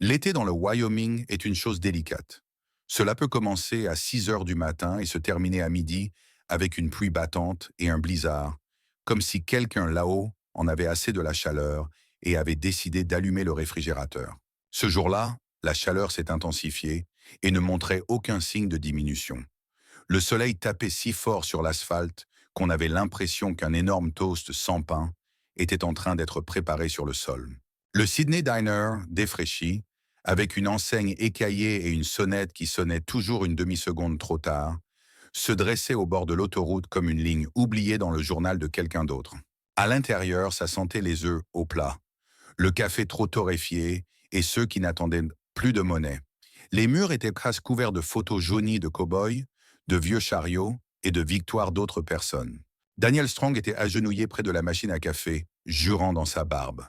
L'été dans le Wyoming est une chose délicate. Cela peut commencer à 6 heures du matin et se terminer à midi avec une pluie battante et un blizzard, comme si quelqu'un là-haut en avait assez de la chaleur et avait décidé d'allumer le réfrigérateur. Ce jour-là, la chaleur s'est intensifiée et ne montrait aucun signe de diminution. Le soleil tapait si fort sur l'asphalte qu'on avait l'impression qu'un énorme toast sans pain était en train d'être préparé sur le sol. Le Sydney Diner, défraîchi, avec une enseigne écaillée et une sonnette qui sonnait toujours une demi-seconde trop tard, se dressait au bord de l'autoroute comme une ligne oubliée dans le journal de quelqu'un d'autre. À l'intérieur, ça sentait les œufs au plat, le café trop torréfié et ceux qui n'attendaient plus de monnaie. Les murs étaient presque couverts de photos jaunies de cow-boys, de vieux chariots et de victoires d'autres personnes. Daniel Strong était agenouillé près de la machine à café, jurant dans sa barbe.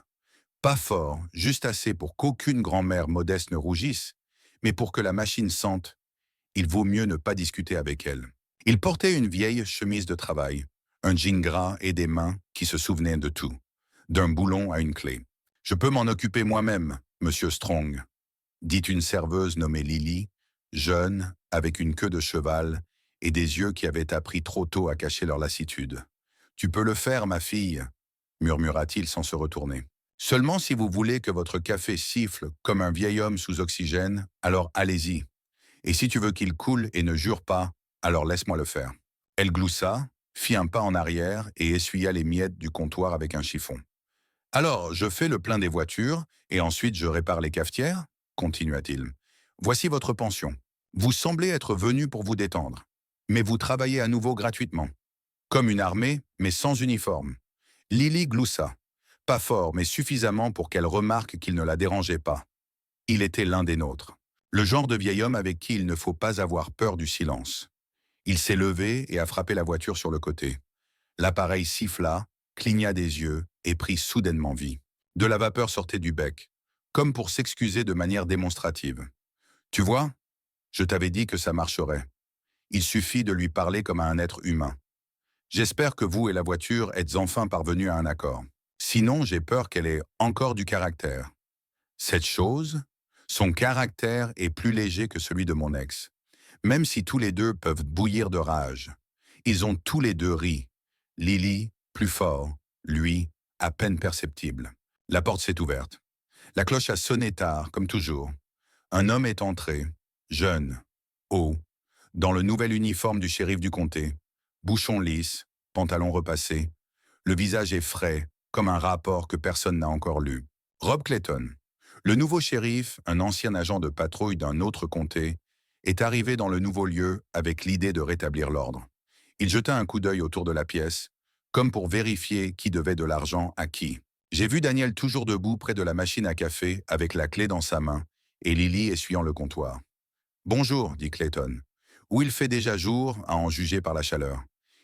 Pas fort, juste assez pour qu'aucune grand-mère modeste ne rougisse, mais pour que la machine sente, il vaut mieux ne pas discuter avec elle. Il portait une vieille chemise de travail, un jean gras et des mains qui se souvenaient de tout, d'un boulon à une clé. « Je peux m'en occuper moi-même, monsieur Strong », dit une serveuse nommée Lily, jeune, avec une queue de cheval et des yeux qui avaient appris trop tôt à cacher leur lassitude. « Tu peux le faire, ma fille, murmura-t-il sans se retourner. Seulement si vous voulez que votre café siffle comme un vieil homme sous oxygène, alors allez-y. Et si tu veux qu'il coule et ne jure pas, alors laisse-moi le faire. Elle gloussa, fit un pas en arrière et essuya les miettes du comptoir avec un chiffon. Alors, je fais le plein des voitures et ensuite je répare les cafetières, continua-t-il. Voici votre pension. Vous semblez être venu pour vous détendre. Mais vous travaillez à nouveau gratuitement. Comme une armée, mais sans uniforme. Lily gloussa. Pas fort, mais suffisamment pour qu'elle remarque qu'il ne la dérangeait pas. Il était l'un des nôtres. Le genre de vieil homme avec qui il ne faut pas avoir peur du silence. Il s'est levé et a frappé la voiture sur le côté. L'appareil siffla, cligna des yeux et prit soudainement vie. De la vapeur sortait du bec, comme pour s'excuser de manière démonstrative. Tu vois, je t'avais dit que ça marcherait. Il suffit de lui parler comme à un être humain. J'espère que vous et la voiture êtes enfin parvenus à un accord. Sinon, j'ai peur qu'elle ait encore du caractère. Cette chose, son caractère est plus léger que celui de mon ex. Même si tous les deux peuvent bouillir de rage. Ils ont tous les deux ri. Lily, plus fort. Lui, à peine perceptible. La porte s'est ouverte. La cloche a sonné tard, comme toujours. Un homme est entré, jeune, haut, dans le nouvel uniforme du shérif du comté, bouchon lisse, pantalon repassé. Le visage est frais, comme un rapport que personne n'a encore lu. Rob Clayton, le nouveau shérif, un ancien agent de patrouille d'un autre comté, est arrivé dans le nouveau lieu avec l'idée de rétablir l'ordre. Il jeta un coup d'œil autour de la pièce, comme pour vérifier qui devait de l'argent à qui. J'ai vu Daniel toujours debout près de la machine à café avec la clé dans sa main et Lily essuyant le comptoir. « Bonjour », dit Clayton. « Où il fait déjà jour, à en juger par la chaleur. »«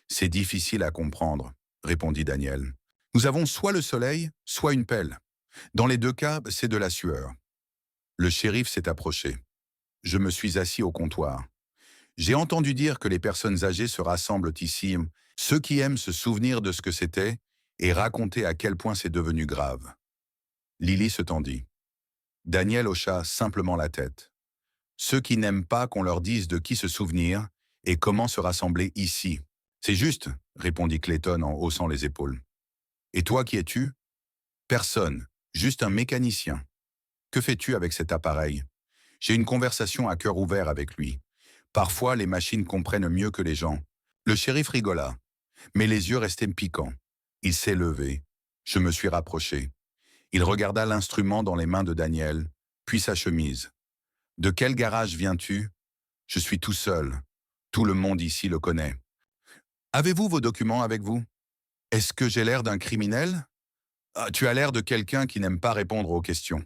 C'est difficile à comprendre », répondit Daniel. « Nous avons soit le soleil, soit une pelle. Dans les deux cas, c'est de la sueur. » Le shérif s'est approché. Je me suis assis au comptoir. J'ai entendu dire que les personnes âgées se rassemblent ici, ceux qui aiment se souvenir de ce que c'était et raconter à quel point c'est devenu grave. Lily se tendit. Daniel hocha simplement la tête. Ceux qui n'aiment pas qu'on leur dise de qui se souvenir et comment se rassembler ici. C'est juste, répondit Clayton en haussant les épaules. Et toi, qui es-tu? Personne, juste un mécanicien. Que fais-tu avec cet appareil? J'ai une conversation à cœur ouvert avec lui. Parfois, les machines comprennent mieux que les gens. Le shérif rigola, mais les yeux restaient piquants. Il s'est levé. Je me suis rapproché. Il regarda l'instrument dans les mains de Daniel, puis sa chemise. « De quel garage viens-tu? Je suis tout seul. Tout le monde ici le connaît. Avez-vous vos documents avec vous? Est-ce que j'ai l'air d'un criminel? Ah, tu as l'air de quelqu'un qui n'aime pas répondre aux questions. »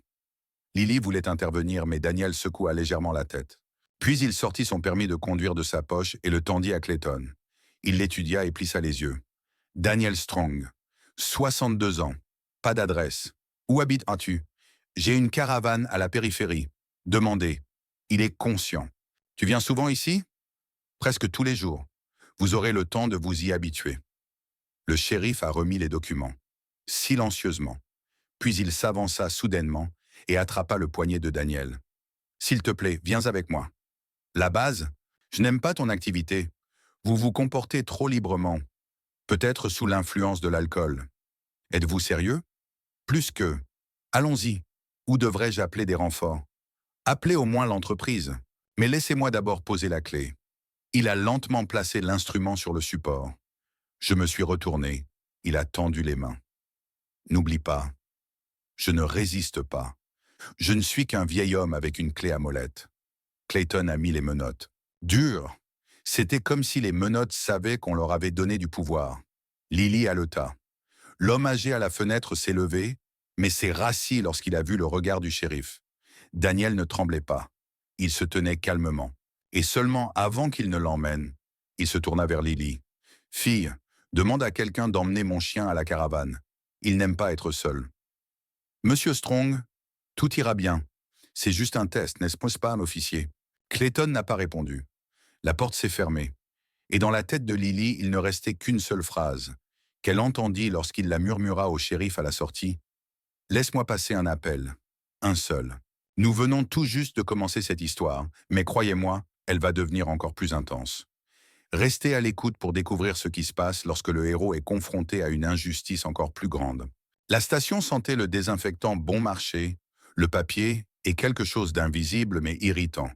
Lily voulait intervenir, mais Daniel secoua légèrement la tête. Puis il sortit son permis de conduire de sa poche et le tendit à Clayton. Il l'étudia et plissa les yeux. « Daniel Strong, 62 ans, pas d'adresse. Où habites-tu? J'ai une caravane à la périphérie. Demandez. Il est conscient. Tu viens souvent ici? Presque tous les jours. Vous aurez le temps de vous y habituer. » Le shérif a remis les documents. Silencieusement. Puis il s'avança soudainement et attrapa le poignet de Daniel. S'il te plaît, viens avec moi. La base? Je n'aime pas ton activité. Vous vous comportez trop librement, peut-être sous l'influence de l'alcool. Êtes-vous sérieux? Plus que. Allons-y. Où devrais-je appeler des renforts? Appelez au moins l'entreprise. Mais laissez-moi d'abord poser la clé. Il a lentement placé l'instrument sur le support. Je me suis retourné. Il a tendu les mains. N'oublie pas. Je ne résiste pas. Je ne suis qu'un vieil homme avec une clé à molette. Clayton a mis les menottes. Dur. C'était comme si les menottes savaient qu'on leur avait donné du pouvoir. Lily haleta. L'homme âgé à la fenêtre s'est levé, mais s'est rassis lorsqu'il a vu le regard du shérif. Daniel ne tremblait pas. Il se tenait calmement. Et seulement avant qu'il ne l'emmène, il se tourna vers Lily. « Fille, demande à quelqu'un d'emmener mon chien à la caravane. Il n'aime pas être seul. » « Monsieur Strong, tout ira bien. C'est juste un test, n'est-ce pas, un officier ?» Clayton n'a pas répondu. La porte s'est fermée. Et dans la tête de Lily, il ne restait qu'une seule phrase, qu'elle entendit lorsqu'il la murmura au shérif à la sortie. « Laisse-moi passer un appel. Un seul. Nous venons tout juste de commencer cette histoire, mais croyez-moi, elle va devenir encore plus intense. Restez à l'écoute pour découvrir ce qui se passe lorsque le héros est confronté à une injustice encore plus grande. » La station sentait le désinfectant bon marché, le papier et quelque chose d'invisible mais irritant,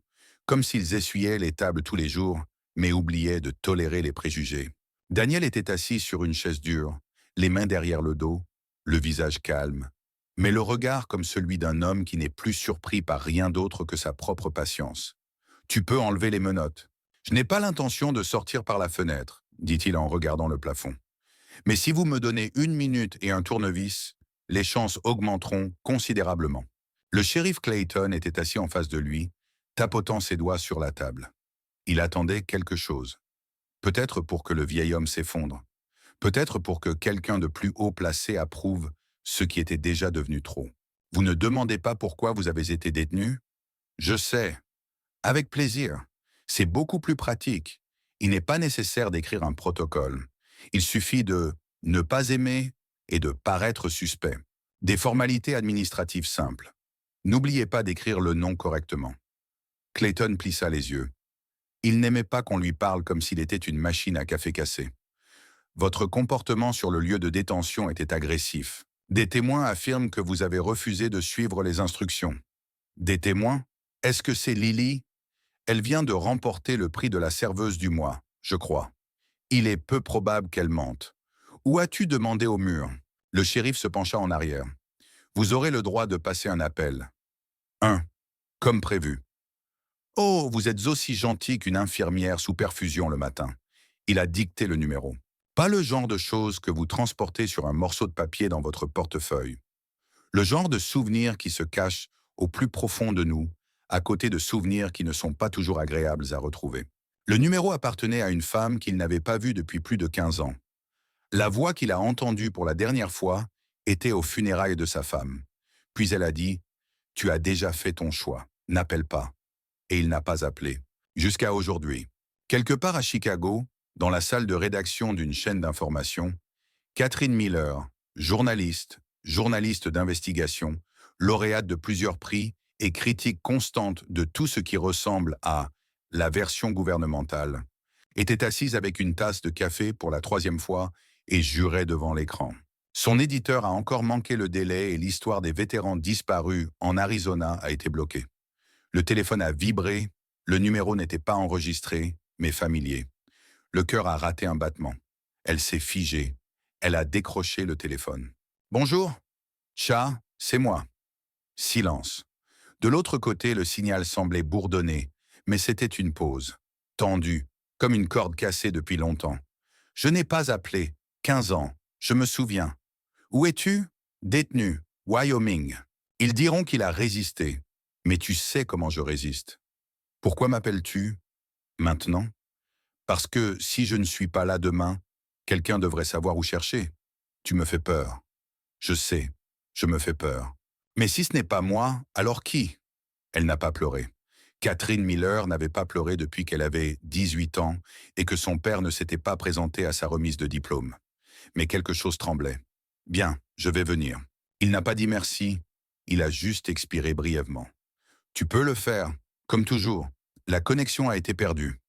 comme s'ils essuyaient les tables tous les jours, mais oubliaient de tolérer les préjugés. Daniel était assis sur une chaise dure, les mains derrière le dos, le visage calme, mais le regard comme celui d'un homme qui n'est plus surpris par rien d'autre que sa propre patience. « Tu peux enlever les menottes. Je n'ai pas l'intention de sortir par la fenêtre, » dit-il en regardant le plafond. « Mais si vous me donnez 1 minute et un tournevis, les chances augmenteront considérablement. » Le shérif Clayton était assis en face de lui, tapotant ses doigts sur la table. Il attendait quelque chose. Peut-être pour que le vieil homme s'effondre. Peut-être pour que quelqu'un de plus haut placé approuve ce qui était déjà devenu trop. « Vous ne demandez pas pourquoi vous avez été détenu? Je sais. Avec plaisir. C'est beaucoup plus pratique. Il n'est pas nécessaire d'écrire un protocole. Il suffit de ne pas aimer et de paraître suspect. Des formalités administratives simples. N'oubliez pas d'écrire le nom correctement. » Clayton plissa les yeux. Il n'aimait pas qu'on lui parle comme s'il était une machine à café cassé. « Votre comportement sur le lieu de détention était agressif. Des témoins affirment que vous avez refusé de suivre les instructions. » Des témoins? Est-ce que c'est Lily? Elle vient de remporter le prix de la serveuse du mois, je crois. Il est peu probable qu'elle mente. Où as-tu demandé au mur? Le shérif se pencha en arrière. Vous aurez le droit de passer un appel. 1. Comme prévu. Oh, vous êtes aussi gentil qu'une infirmière sous perfusion le matin. Il a dicté le numéro. Pas le genre de choses que vous transportez sur un morceau de papier dans votre portefeuille. Le genre de souvenirs qui se cachent au plus profond de nous, à côté de souvenirs qui ne sont pas toujours agréables à retrouver. Le numéro appartenait à une femme qu'il n'avait pas vue depuis plus de 15 ans. La voix qu'il a entendue pour la dernière fois était aux funérailles de sa femme. Puis elle a dit « Tu as déjà fait ton choix, n'appelle pas. » Et il n'a pas appelé. Jusqu'à aujourd'hui. Quelque part à Chicago, dans la salle de rédaction d'une chaîne d'information, Catherine Miller, journaliste d'investigation, lauréate de plusieurs prix et critique constante de tout ce qui ressemble à la version gouvernementale, était assise avec une tasse de café pour la 3e fois et jurait devant l'écran. Son éditeur a encore manqué le délai et l'histoire des vétérans disparus en Arizona a été bloquée. Le téléphone a vibré, le numéro n'était pas enregistré, mais familier. Le cœur a raté un battement. Elle s'est figée. Elle a décroché le téléphone. « Bonjour. Chat, c'est moi. » Silence. De l'autre côté, le signal semblait bourdonner, mais c'était une pause, tendue, comme une corde cassée depuis longtemps. « Je n'ai pas appelé. 15 ans. Je me souviens. Où es-tu? Détenu. Wyoming. Ils diront qu'il a résisté. Mais tu sais comment je résiste. Pourquoi m'appelles-tu maintenant? Parce que si je ne suis pas là demain, quelqu'un devrait savoir où chercher. Tu me fais peur. Je sais, je me fais peur. Mais si ce n'est pas moi, alors qui? Elle n'a pas pleuré. Catherine Miller n'avait pas pleuré depuis qu'elle avait 18 ans et que son père ne s'était pas présenté à sa remise de diplôme. Mais quelque chose tremblait. Bien, je vais venir. Il n'a pas dit merci. Il a juste expiré brièvement. Tu peux le faire. Comme toujours. La connexion a été perdue.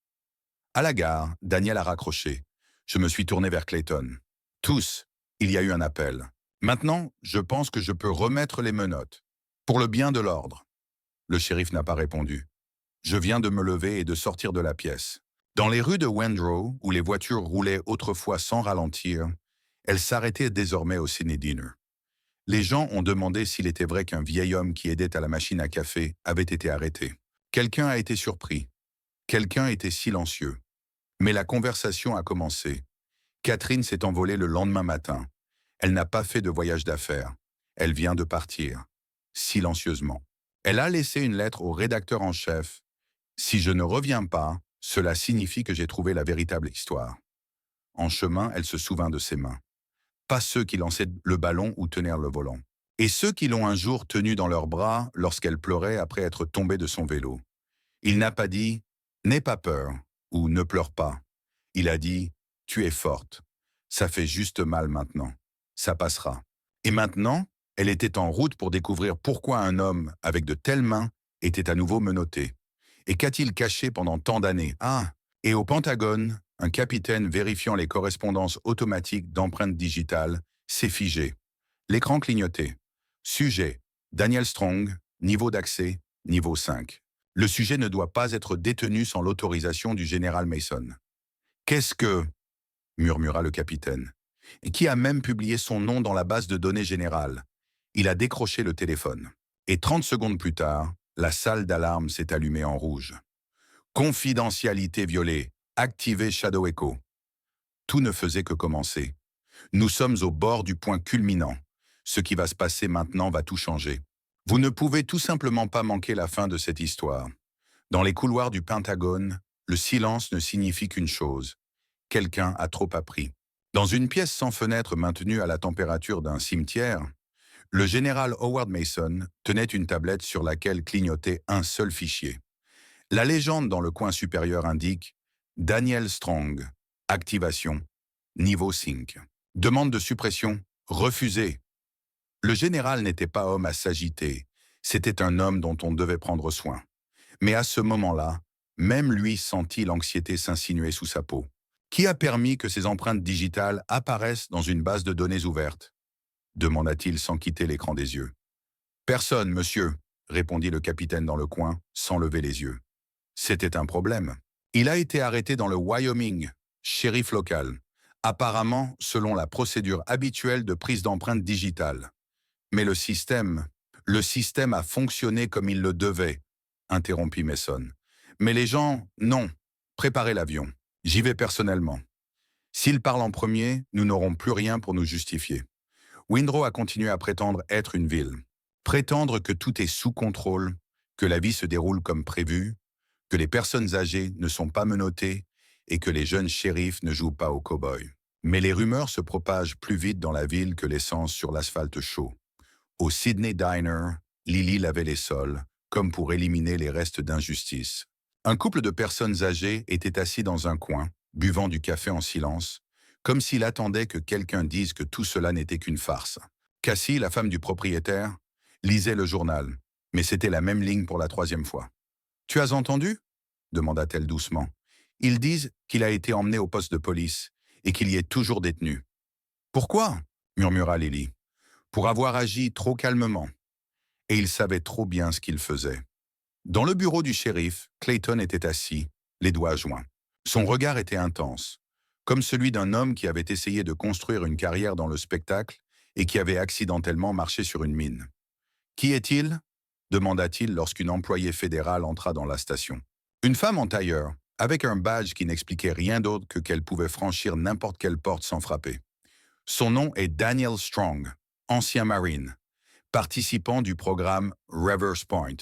À la gare, Daniel a raccroché. Je me suis tourné vers Clayton. Tous, il y a eu un appel. Maintenant, je pense que je peux remettre les menottes. Pour le bien de l'ordre. Le shérif n'a pas répondu. Je viens de me lever et de sortir de la pièce. Dans les rues de Wendrow, où les voitures roulaient autrefois sans ralentir, elles s'arrêtaient désormais au ciné dinner. Les gens ont demandé s'il était vrai qu'un vieil homme qui aidait à la machine à café avait été arrêté. Quelqu'un a été surpris. Quelqu'un était silencieux. Mais la conversation a commencé. Catherine s'est envolée le lendemain matin. Elle n'a pas fait de voyage d'affaires. Elle vient de partir. Silencieusement. Elle a laissé une lettre au rédacteur en chef. Si je ne reviens pas, cela signifie que j'ai trouvé la véritable histoire. En chemin, elle se souvint de ses mains. Pas ceux qui lançaient le ballon ou tenaient le volant. Et ceux qui l'ont un jour tenue dans leurs bras lorsqu'elle pleurait après être tombée de son vélo. Il n'a pas dit « N'aie pas peur » ou « Ne pleure pas ». Il a dit « Tu es forte. Ça fait juste mal maintenant. Ça passera. » Et maintenant, elle était en route pour découvrir pourquoi un homme avec de telles mains était à nouveau menotté. Et qu'a-t-il caché pendant tant d'années? Ah, et au Pentagone, un capitaine vérifiant les correspondances automatiques d'empreintes digitales s'est figé. L'écran clignotait. Sujet, Daniel Strong, niveau d'accès, niveau 5. Le sujet ne doit pas être détenu sans l'autorisation du général Mason. Qu'est-ce que... murmura le capitaine. Et qui a même publié son nom dans la base de données générale. Il a décroché le téléphone. Et 30 secondes plus tard, la salle d'alarme s'est allumée en rouge. Confidentialité violée. Activé Shadow Echo. Tout ne faisait que commencer. Nous sommes au bord du point culminant. Ce qui va se passer maintenant va tout changer. Vous ne pouvez tout simplement pas manquer la fin de cette histoire. Dans les couloirs du Pentagone, le silence ne signifie qu'une chose. Quelqu'un a trop appris. Dans une pièce sans fenêtre maintenue à la température d'un cimetière, le général Howard Mason tenait une tablette sur laquelle clignotait un seul fichier. La légende dans le coin supérieur indique « Daniel Strong, activation, niveau 5. Demande de suppression, refusée. » Le général n'était pas homme à s'agiter, c'était un homme dont on devait prendre soin. Mais à ce moment-là, même lui sentit l'anxiété s'insinuer sous sa peau. Qui a permis que ces empreintes digitales apparaissent dans une base de données ouverte? Demanda-t-il sans quitter l'écran des yeux. Personne, monsieur, répondit le capitaine dans le coin, sans lever les yeux. C'était un problème. Il a été arrêté dans le Wyoming, shérif local, apparemment selon la procédure habituelle de prise d'empreintes digitales. Mais le système a fonctionné comme il le devait, interrompit Mason. Mais les gens, non. Préparez l'avion. J'y vais personnellement. S'il parle en premier, nous n'aurons plus rien pour nous justifier. Windrow a continué à prétendre être une ville. Prétendre que tout est sous contrôle, que la vie se déroule comme prévu, que les personnes âgées ne sont pas menottées et que les jeunes shérifs ne jouent pas aux cow-boys. Mais les rumeurs se propagent plus vite dans la ville que l'essence sur l'asphalte chaud. Au Sydney Diner, Lily lavait les sols, comme pour éliminer les restes d'injustice. Un couple de personnes âgées était assis dans un coin, buvant du café en silence, comme s'il attendait que quelqu'un dise que tout cela n'était qu'une farce. Cassie, la femme du propriétaire, lisait le journal, mais c'était la même ligne pour la 3e fois. « Tu as entendu ?» demanda-t-elle doucement. « Ils disent qu'il a été emmené au poste de police et qu'il y est toujours détenu. »« Pourquoi ?» murmura Lily. « Pour avoir agi trop calmement. » Et il savait trop bien ce qu'il faisait. Dans le bureau du shérif, Clayton était assis, les doigts joints. Son regard était intense, comme celui d'un homme qui avait essayé de construire une carrière dans le spectacle et qui avait accidentellement marché sur une mine. « Qui est-il » demanda-t-il lorsqu'une employée fédérale entra dans la station. Une femme en tailleur, avec un badge qui n'expliquait rien d'autre que qu'elle pouvait franchir n'importe quelle porte sans frapper. Son nom est Daniel Strong, ancien Marine, participant du programme Reverse Point.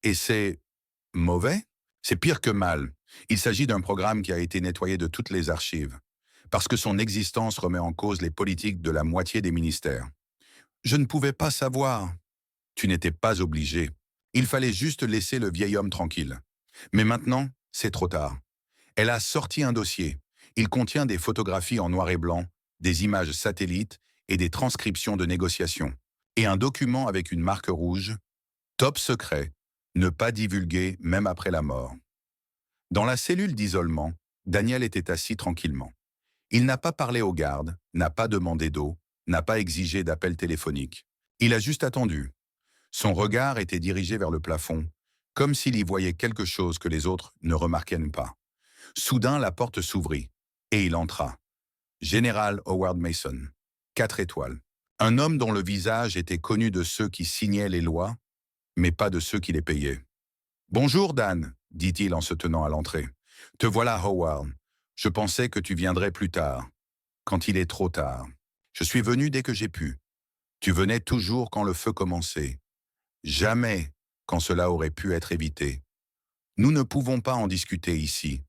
Et c'est mauvais? C'est pire que mal. Il s'agit d'un programme qui a été nettoyé de toutes les archives, parce que son existence remet en cause les politiques de la moitié des ministères. Je ne pouvais pas savoir. Tu n'étais pas obligé. Il fallait juste laisser le vieil homme tranquille. Mais maintenant, c'est trop tard. Elle a sorti un dossier. Il contient des photographies en noir et blanc, des images satellites et des transcriptions de négociations. et un document avec une marque rouge, top secret, ne pas divulguer même après la mort. Dans la cellule d'isolement, Daniel était assis tranquillement. Il n'a pas parlé aux gardes, n'a pas demandé d'eau, n'a pas exigé d'appel téléphonique. Il a juste attendu. Son regard était dirigé vers le plafond, comme s'il y voyait quelque chose que les autres ne remarquaient pas. Soudain, la porte s'ouvrit, et il entra. Général Howard Mason, 4 étoiles. Un homme dont le visage était connu de ceux qui signaient les lois, mais pas de ceux qui les payaient. « Bonjour, Dan, » dit-il en se tenant à l'entrée. « Te voilà, Howard. Je pensais que tu viendrais plus tard, quand il est trop tard. Je suis venu dès que j'ai pu. Tu venais toujours quand le feu commençait. Jamais quand cela aurait pu être évité. Nous ne pouvons pas en discuter ici.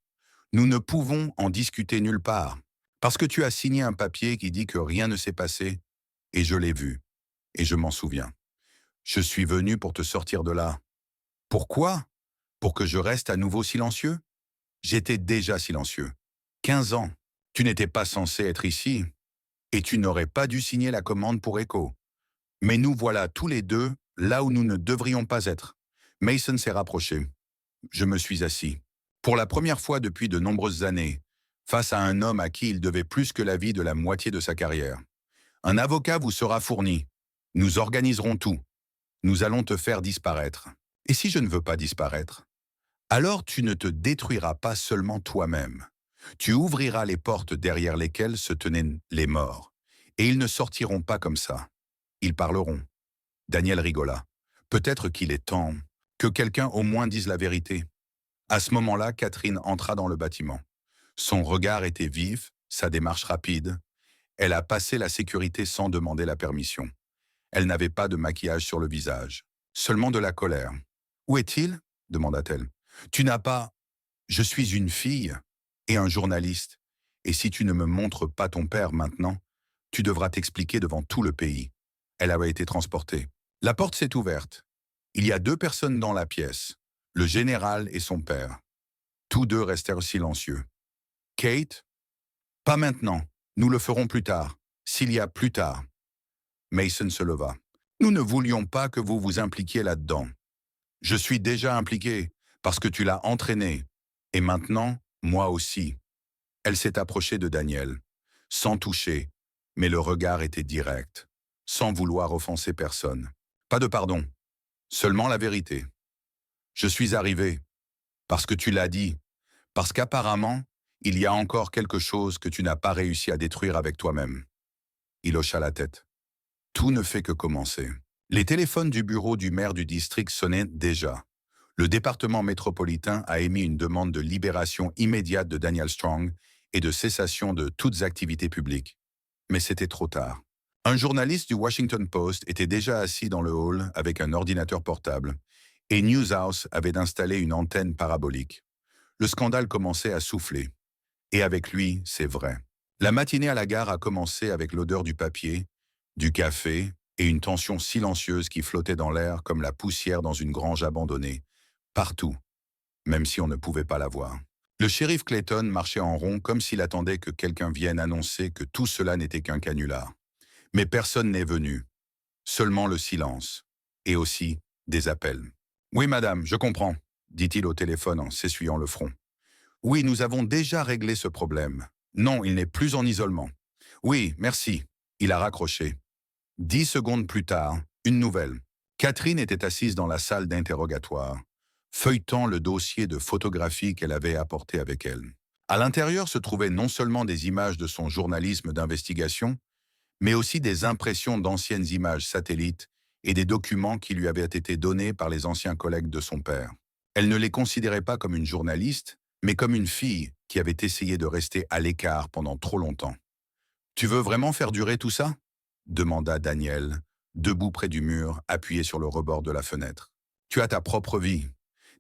Nous ne pouvons en discuter nulle part. Parce que tu as signé un papier qui dit que rien ne s'est passé, et je l'ai vu, et je m'en souviens. Je suis venu pour te sortir de là. Pourquoi? Pour que je reste à nouveau silencieux? J'étais déjà silencieux. 15 ans. Tu n'étais pas censé être ici, et tu n'aurais pas dû signer la commande pour Echo. Mais nous voilà tous les deux là où nous ne devrions pas être. Mason s'est rapproché. Je me suis assis. Pour la première fois depuis de nombreuses années, face à un homme à qui il devait plus que la vie de la moitié de sa carrière. Un avocat vous sera fourni. Nous organiserons tout. Nous allons te faire disparaître. Et si je ne veux pas disparaître? Alors tu ne te détruiras pas seulement toi-même. Tu ouvriras les portes derrière lesquelles se tenaient les morts. Et ils ne sortiront pas comme ça. Ils parleront. Daniel rigola. Peut-être qu'il est temps que quelqu'un au moins dise la vérité. À ce moment-là, Catherine entra dans le bâtiment. Son regard était vif, sa démarche rapide. Elle a passé la sécurité sans demander la permission. Elle n'avait pas de maquillage sur le visage, seulement de la colère. « Où est-il » demanda-t-elle. « Tu n'as pas... Je suis une fille et un journaliste, et si tu ne me montres pas ton père maintenant, tu devras t'expliquer devant tout le pays. » Elle avait été transportée. La porte s'est ouverte. Il y a 2 personnes dans la pièce, le général et son père. Tous 2 restèrent silencieux. « Kate ?»« Pas maintenant, nous le ferons plus tard, s'il y a plus tard. » Mason se leva. « Nous ne voulions pas que vous vous impliquiez là-dedans. Je suis déjà impliqué, parce que tu l'as entraîné. Et maintenant, moi aussi. » Elle s'est approchée de Daniel, sans toucher, mais le regard était direct, sans vouloir offenser personne. Pas de pardon, seulement la vérité. Je suis arrivé, parce que tu l'as dit, parce qu'apparemment, il y a encore quelque chose que tu n'as pas réussi à détruire avec toi-même. Il hocha la tête. Tout ne fait que commencer. Les téléphones du bureau du maire du district sonnaient déjà. Le département métropolitain a émis une demande de libération immédiate de Daniel Strong et de cessation de toutes activités publiques. Mais c'était trop tard. Un journaliste du Washington Post était déjà assis dans le hall avec un ordinateur portable, et Newshouse avait installé une antenne parabolique. Le scandale commençait à souffler. Et avec lui, c'est vrai. La matinée à la gare a commencé avec l'odeur du papier, du café et une tension silencieuse qui flottait dans l'air comme la poussière dans une grange abandonnée, partout, même si on ne pouvait pas la voir. Le shérif Clayton marchait en rond comme s'il attendait que quelqu'un vienne annoncer que tout cela n'était qu'un canular. Mais personne n'est venu. Seulement le silence. Et aussi des appels. « Oui, madame, je comprends », dit-il au téléphone en s'essuyant le front. « Oui, nous avons déjà réglé ce problème. Non, il n'est plus en isolement. Oui, merci. » Il a raccroché. 10 secondes plus tard, une nouvelle. Catherine était assise dans la salle d'interrogatoire, feuilletant le dossier de photographie qu'elle avait apporté avec elle. À l'intérieur se trouvaient non seulement des images de son journalisme d'investigation, mais aussi des impressions d'anciennes images satellites et des documents qui lui avaient été donnés par les anciens collègues de son père. Elle ne les considérait pas comme une journaliste, mais comme une fille qui avait essayé de rester à l'écart pendant trop longtemps. « Tu veux vraiment faire durer tout ça ?» demanda Daniel, debout près du mur, appuyé sur le rebord de la fenêtre. « Tu as ta propre vie,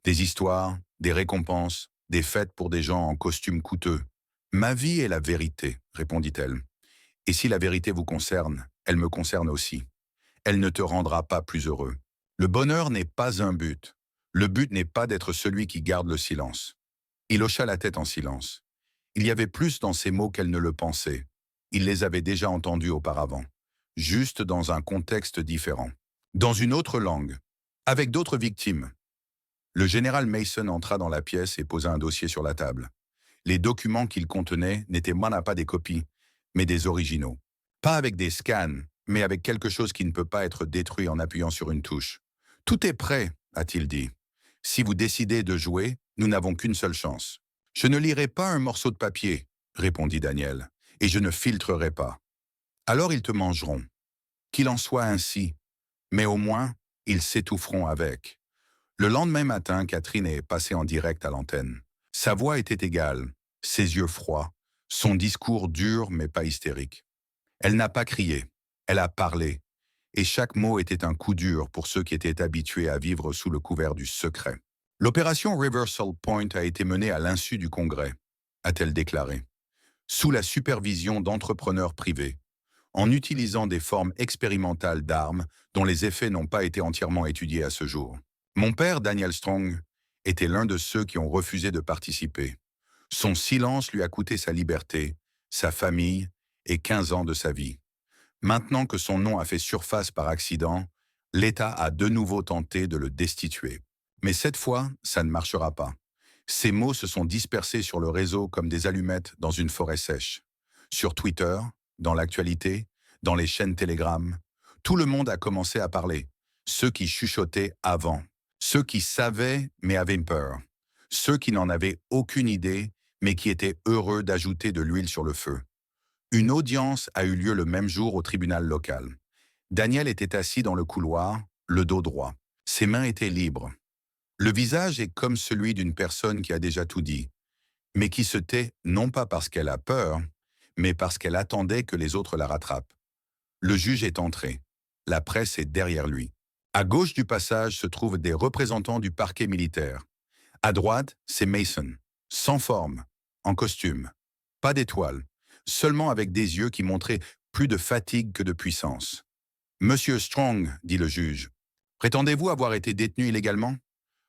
des histoires, des récompenses, des fêtes pour des gens en costume coûteux. Ma vie est la vérité, répondit-elle. Et si la vérité vous concerne, elle me concerne aussi. Elle ne te rendra pas plus heureux. Le bonheur n'est pas un but. Le but n'est pas d'être celui qui garde le silence. » Il hocha la tête en silence. Il y avait plus dans ces mots qu'elle ne le pensait. Il les avait déjà entendus auparavant. juste dans un contexte différent. Dans une autre langue, avec d'autres victimes. Le général Mason entra dans la pièce et posa un dossier sur la table. Les documents qu'il contenait n'étaient pas des copies, mais des originaux. Pas avec des scans, mais avec quelque chose qui ne peut pas être détruit en appuyant sur une touche. Tout est prêt, a-t-il dit. Si vous décidez de jouer, nous n'avons qu'une seule chance. Je ne lirai pas un morceau de papier, répondit Daniel, et je ne filtrerai pas. Alors ils te mangeront. Qu'il en soit ainsi, mais au moins, ils s'étoufferont avec. Le lendemain matin, Catherine est passée en direct à l'antenne. Sa voix était égale, ses yeux froids, son discours dur mais pas hystérique. Elle n'a pas crié, elle a parlé, et chaque mot était un coup dur pour ceux qui étaient habitués à vivre sous le couvert du secret. L'opération Reversal Point a été menée à l'insu du Congrès, a-t-elle déclaré, sous la supervision d'entrepreneurs privés, en utilisant des formes expérimentales d'armes dont les effets n'ont pas été entièrement étudiés à ce jour. Mon père, Daniel Strong, était l'un de ceux qui ont refusé de participer. Son silence lui a coûté sa liberté, sa famille et 15 ans de sa vie. Maintenant que son nom a fait surface par accident, l'État a de nouveau tenté de le destituer. Mais cette fois, ça ne marchera pas. Ces mots se sont dispersés sur le réseau comme des allumettes dans une forêt sèche. Sur Twitter, dans l'actualité, dans les chaînes Telegram, tout le monde a commencé à parler. Ceux qui chuchotaient avant, ceux qui savaient mais avaient peur, ceux qui n'en avaient aucune idée mais qui étaient heureux d'ajouter de l'huile sur le feu. Une audience a eu lieu le même jour au tribunal local. Daniel était assis dans le couloir, le dos droit. Ses mains étaient libres. Le visage est comme celui d'une personne qui a déjà tout dit, mais qui se tait non pas parce qu'elle a peur, mais parce qu'elle attendait que les autres la rattrapent. Le juge est entré. La presse est derrière lui. À gauche du passage se trouvent des représentants du parquet militaire. À droite, c'est Mason, sans forme, en costume. Pas d'étoile, seulement avec des yeux qui montraient plus de fatigue que de puissance. « Monsieur Strong, dit le juge, prétendez-vous avoir été détenu illégalement ?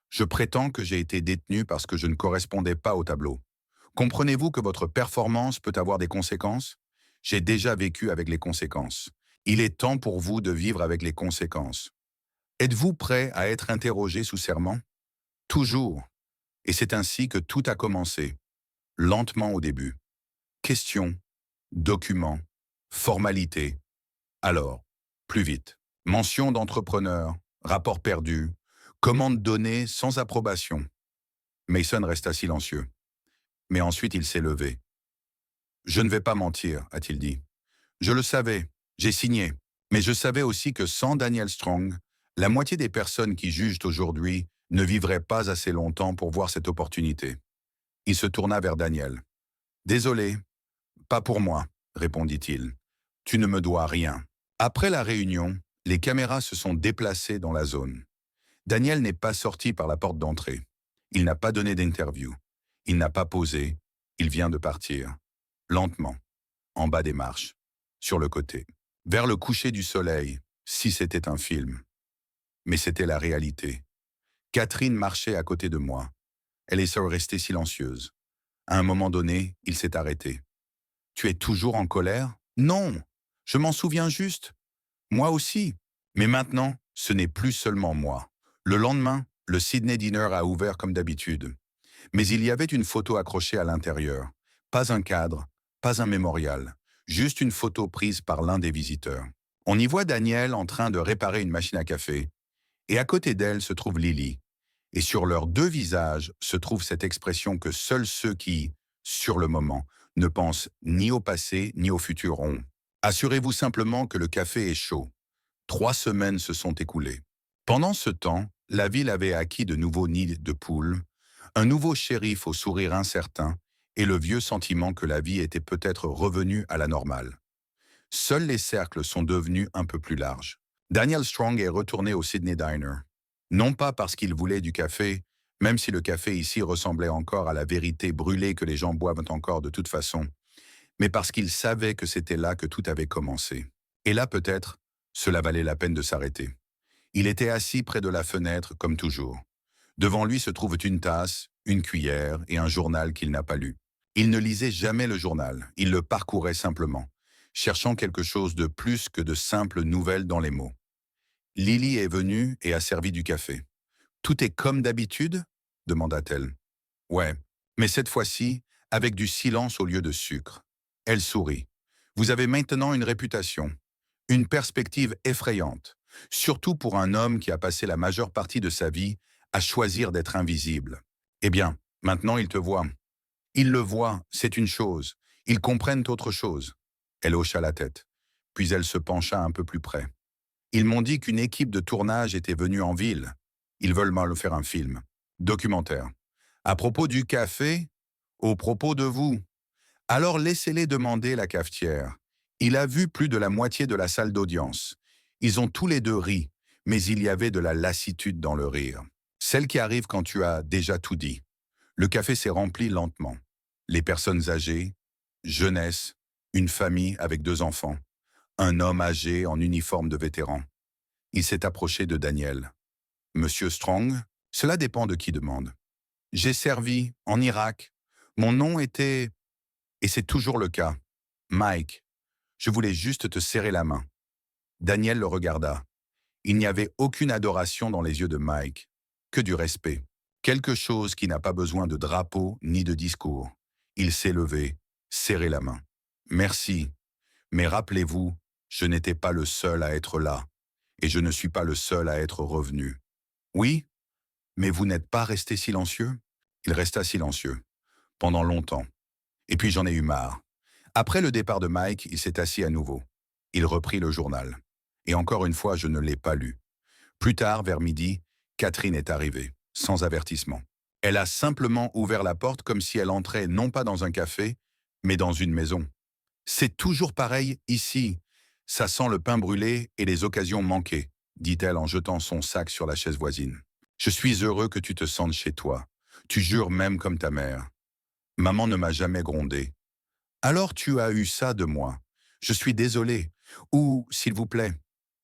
Je prétends que j'ai été détenu parce que je ne correspondais pas au tableau. Comprenez-vous que votre performance peut avoir des conséquences ? J'ai déjà vécu avec les conséquences. Il est temps pour vous de vivre avec les conséquences. Êtes-vous prêt à être interrogé sous serment ? Toujours. Et c'est ainsi que tout a commencé, lentement au début. Questions, documents, formalités. Alors, plus vite. Mention d'entrepreneur, rapport perdu, commande donnée sans approbation. Mason resta silencieux. Mais ensuite il s'est levé. « Je ne vais pas mentir, a-t-il dit. Je le savais, j'ai signé. Mais je savais aussi que sans Daniel Strong, la moitié des personnes qui jugent aujourd'hui ne vivraient pas assez longtemps pour voir cette opportunité. » Il se tourna vers Daniel. « Désolé, pas pour moi, répondit-il. Tu ne me dois rien. » Après la réunion, les caméras se sont déplacées dans la zone. Daniel n'est pas sorti par la porte d'entrée. Il n'a pas donné d'interview. Il n'a pas posé. Il vient de partir. Lentement, en bas des marches, sur le côté. Vers le coucher du soleil, si c'était un film. Mais c'était la réalité. Catherine marchait à côté de moi. Elle est restée silencieuse. À un moment donné, il s'est arrêté. « Tu es toujours en colère ? » ?»« Non, je m'en souviens juste. Moi aussi. Mais maintenant, ce n'est plus seulement moi. » Le lendemain, le Sydney Dinner a ouvert comme d'habitude. Mais il y avait une photo accrochée à l'intérieur. Pas un cadre, pas un mémorial. Juste une photo prise par l'un des visiteurs. On y voit Daniel en train de réparer une machine à café. Et à côté d'elle se trouve Lily. Et sur leurs deux visages se trouve cette expression que seuls ceux qui, sur le moment, ne pensent ni au passé ni au futur ont. Assurez-vous simplement que le café est chaud. 3 semaines se sont écoulées. Pendant ce temps, la ville avait acquis de nouveaux nids de poules, un nouveau shérif au sourire incertain et le vieux sentiment que la vie était peut-être revenue à la normale. Seuls les cercles sont devenus un peu plus larges. Daniel Strong est retourné au Sydney Diner. Non pas parce qu'il voulait du café, même si le café ici ressemblait encore à la vérité brûlée que les gens boivent encore de toute façon, mais parce qu'il savait que c'était là que tout avait commencé. Et là peut-être, cela valait la peine de s'arrêter. Il était assis près de la fenêtre, comme toujours. Devant lui se trouvent une tasse, une cuillère et un journal qu'il n'a pas lu. Il ne lisait jamais le journal, il le parcourait simplement. cherchant quelque chose de plus que de simples nouvelles dans les mots. Lily est venue et a servi du café. Tout est comme d'habitude demanda-t-elle. Ouais, mais cette fois-ci, avec du silence au lieu de sucre. Elle sourit. Vous avez maintenant une réputation, une perspective effrayante, surtout pour un homme qui a passé la majeure partie de sa vie à choisir d'être invisible. Eh bien, maintenant ils te voient. Ils le voient, c'est une chose. Ils comprennent autre chose. Elle hocha la tête, puis elle se pencha un peu plus près. Ils m'ont dit qu'une équipe de tournage était venue en ville. Ils veulent mal faire un film. Documentaire. À propos du café, au propos de vous. Alors laissez-les demander la cafetière. Il a vu plus de la moitié de la salle d'audience. Ils ont tous les deux ri, mais il y avait de la lassitude dans le rire. Celle qui arrive quand tu as déjà tout dit. Le café s'est rempli lentement. Les personnes âgées, jeunesse, une famille avec 2 enfants, un homme âgé en uniforme de vétéran. Il s'est approché de Daniel. Monsieur Strong, cela dépend de qui demande. J'ai servi en Irak. Mon nom était... Et c'est toujours le cas. Mike, je voulais juste te serrer la main. Daniel le regarda. Il n'y avait aucune adoration dans les yeux de Mike, que du respect. Quelque chose qui n'a pas besoin de drapeau ni de discours. Il s'est levé, serré la main. Merci, mais rappelez-vous, je n'étais pas le seul à être là, et je ne suis pas le seul à être revenu. Oui, mais vous n'êtes pas resté silencieux? Il resta silencieux, pendant longtemps. Et puis j'en ai eu marre. Après le départ de Mike, il s'est assis à nouveau. Il reprit le journal. Et encore une fois, je ne l'ai pas lu. Plus tard, vers midi, Catherine est arrivée, sans avertissement. Elle a simplement ouvert la porte comme si elle entrait non pas dans un café, mais dans une maison. C'est toujours pareil ici. Ça sent le pain brûlé et les occasions manquées, dit-elle en jetant son sac sur la chaise voisine. Je suis heureux que tu te sentes chez toi. Tu jures même comme ta mère. Maman ne m'a jamais grondé. Alors tu as eu ça de moi. Je suis désolé. Ou, s'il vous plaît.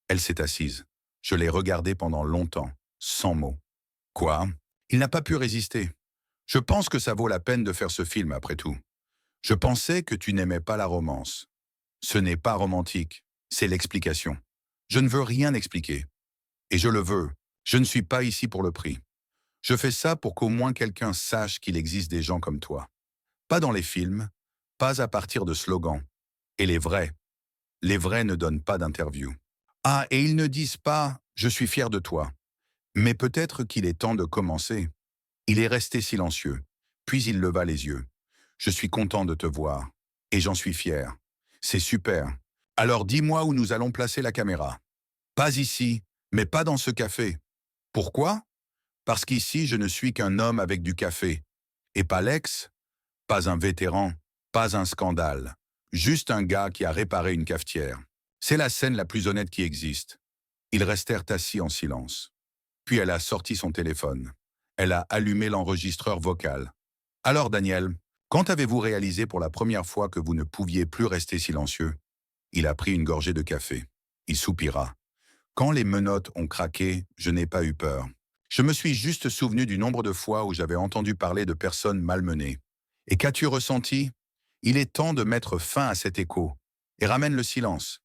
Elle s'est assise. Je l'ai regardée pendant longtemps, sans mots. Quoi? Il n'a pas pu résister. Je pense que ça vaut la peine de faire ce film après tout. Je pensais que tu n'aimais pas la romance. Ce n'est pas romantique, c'est l'explication. Je ne veux rien expliquer. Et je le veux. Je ne suis pas ici pour le prix. Je fais ça pour qu'au moins quelqu'un sache qu'il existe des gens comme toi. Pas dans les films, pas à partir de slogans. Et les vrais ne donnent pas d'interview. Ah, et ils ne disent pas « je suis fier de toi ». Mais peut-être qu'il est temps de commencer. Il est resté silencieux, puis il leva les yeux. Je suis content de te voir, et j'en suis fier. C'est super. Alors dis-moi où nous allons placer la caméra. Pas ici, mais pas dans ce café. Pourquoi? Parce qu'ici, je ne suis qu'un homme avec du café. Et pas l'ex, pas un vétéran, pas un scandale. Juste un gars qui a réparé une cafetière. C'est la scène la plus honnête qui existe. Ils restèrent assis en silence. Puis elle a sorti son téléphone. Elle a allumé l'enregistreur vocal. Alors Daniel, quand avez-vous réalisé pour la première fois que vous ne pouviez plus rester silencieux? Il a pris une gorgée de café. Il soupira. Quand les menottes ont craqué, je n'ai pas eu peur. Je me suis juste souvenu du nombre de fois où j'avais entendu parler de personnes malmenées. Et qu'as-tu ressenti? Il est temps de mettre fin à cet écho. Et ramène le silence.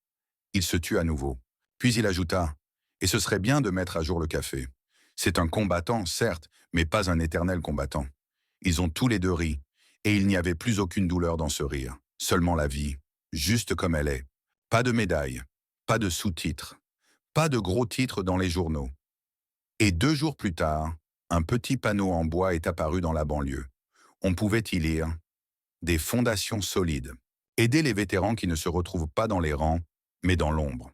Il se tut à nouveau. Puis il ajouta, et ce serait bien de mettre à jour le café. C'est un combattant, certes, mais pas un éternel combattant. Ils ont tous les deux ri, et il n'y avait plus aucune douleur dans ce rire. Seulement la vie, juste comme elle est. Pas de médaille, pas de sous-titres, pas de gros titres dans les journaux. Et 2 jours plus tard, un petit panneau en bois est apparu dans la banlieue. On pouvait y lire « Des fondations solides. Aider les vétérans qui ne se retrouvent pas dans les rangs, mais dans l'ombre. »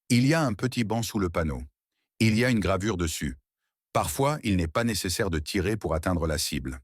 Il y a un petit banc sous le panneau. Il y a une gravure dessus. Parfois, il n'est pas nécessaire de tirer pour atteindre la cible.